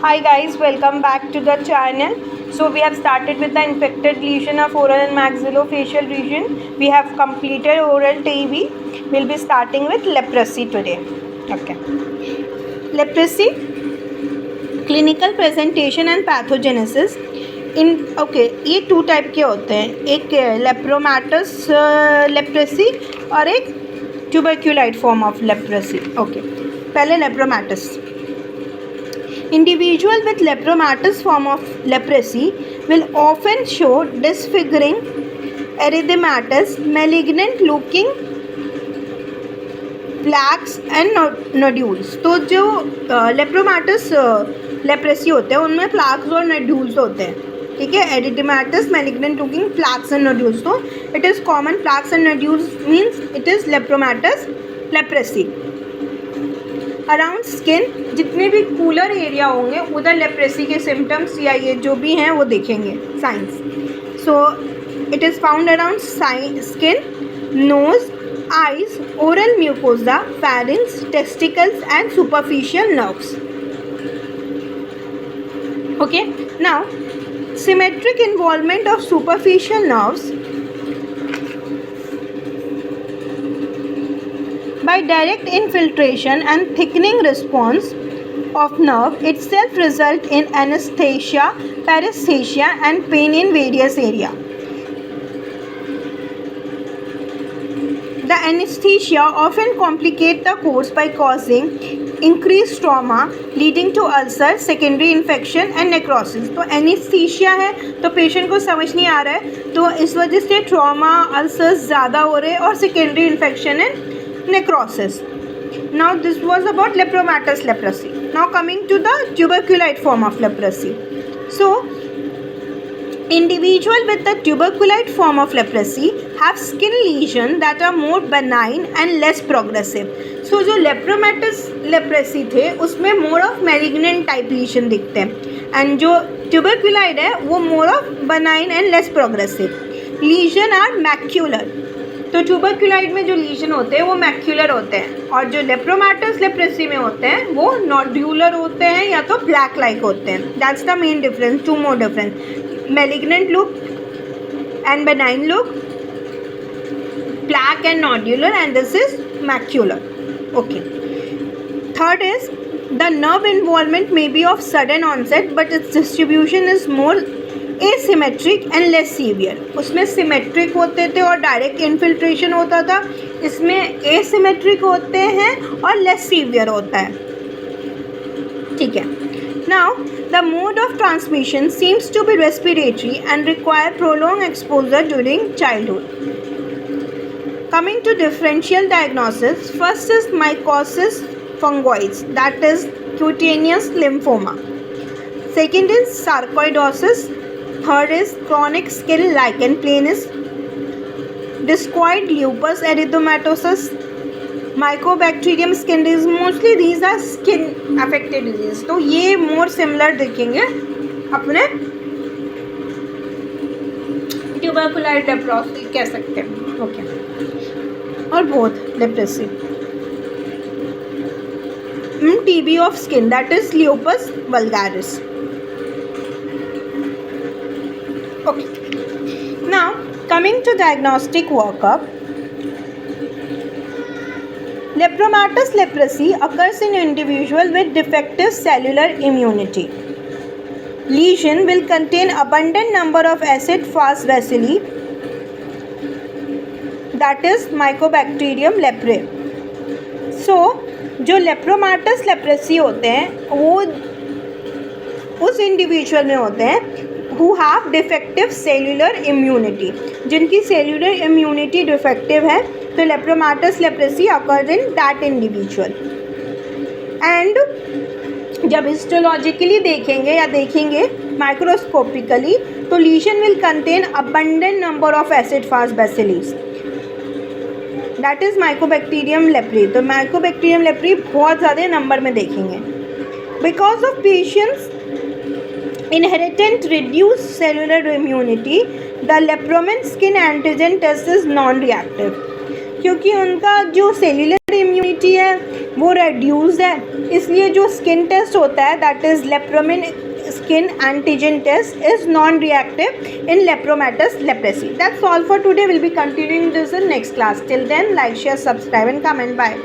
Hi guys, welcome back to the channel. So we have started with the infected lesion of oral and maxillofacial region. We have completed oral TB. We'll be starting with leprosy today. Okay. Leprosy, clinical presentation and pathogenesis. ये to type के होते हैं, एक लेप्रोमैटस leprosy और एक ट्यूबरक्यूलाइट form of leprosy. Okay, पहले लेप्रोमैटस. Individual with lepromatous form of leprosy will often show disfiguring, erythematous, malignant looking plaques and nodules. तो जो लेप्रोमैटस लेप्रेसी होते हैं उनमें प्लैक्स और नोड्यूल्स होते हैं. ठीक है, erythematous malignant looking plaques and nodules. तो it is common plaques and nodules means it is lepromatous leprosy. Around skin, जितने भी कूलर एरिया होंगे उधर लेप्रेसी के सिम्टम्स या ये जो भी हैं वो देखेंगे signs. So it is found around skin, nose, eyes, oral mucosa, pharynx, testicles and superficial nerves. Okay, now symmetric involvement of superficial nerves by direct infiltration and thickening response of nerve itself result in anesthesia, paresthesia and pain in various area. The anesthesia often complicate the course by causing increased trauma leading to ulcer, secondary infection and necrosis. तो anaesthesia है तो patient को समझ नहीं आ रहा है, तो इस वजह से ट्रॉमा, अल्सर्स ज़्यादा हो रहे हैं और सेकेंडरी इन्फेक्शन है, necrosis. Now this was about lepromatous leprosy. Now coming to the tuberculite form of leprosy. So individual with the tuberculite form of leprosy have skin lesions that are more benign and less progressive. So जो lepromatous leprosy थे उसमें more of malignant type lesion दिखते हैं, and जो tuberculite है वो more of benign and less progressive. Lesion are macular. तो ट्यूबरक्यूलाइट में जो लीजन होते हैं वो मैक्यूलर होते हैं, और जो लेप्रोमैटस लेप्रेसी में होते हैं वो नोड्यूलर होते हैं या तो प्लैक लाइक होते हैं. That's the main difference, two more difference. Malignant look and benign look, plaque and nodular, and this is macular. Okay. Third is the nerve involvement may be of sudden onset but its distribution is more asymmetric and less severe. उसमें symmetric होते थे और direct infiltration होता था, इसमें asymmetric होते हैं और लेस सीवियर होता है. ठीक है. Now the mode of transmission seems to be respiratory and require prolong exposure during childhood. Coming to differential diagnosis, first is mycosis fungoides, that is cutaneous lymphoma. Second is sarcoidosis. Third is chronic skin lichen planus, discoid lupus erythematosus, mycobacterium skin disease. Mostly these are skin affected disease. तो ये more similar दिखेंगे अपने tuberculate leprosy कह सकते हैं. Okay, और बहुत leprosy. TB of skin, that is lupus vulgaris. Okay. Now coming to diagnostic workup, lepromatous leprosy occurs in individual with defective cellular immunity. Lesion will contain abundant number of acid-fast bacilli, that is Mycobacterium leprae. So जो लेप्रोमैटस leprosy होते हैं वो उस individual में होते हैं who have defective cellular immunity, जिनकी cellular immunity defective है, तो lepromatous leprosy occurs in that individual. And जब histologically देखेंगे या देखेंगे microscopically तो lesion will contain abundant number of acid fast bacilli, that is Mycobacterium leprae. तो Mycobacterium leprae बहुत ज़्यादा नंबर में देखेंगे. Because of patients inherent reduced cellular immunity, the lepromin skin antigen test is non-reactive. क्योंकि उनका जो cellular immunity है वो रेड्यूस्ड है, इसलिए जो स्किन टेस्ट होता है that is lepromin skin antigen test is non-reactive in lepromatous leprosy. That's all for today. We'll be continuing this in next class. Till then, like, share, subscribe and comment. Bye.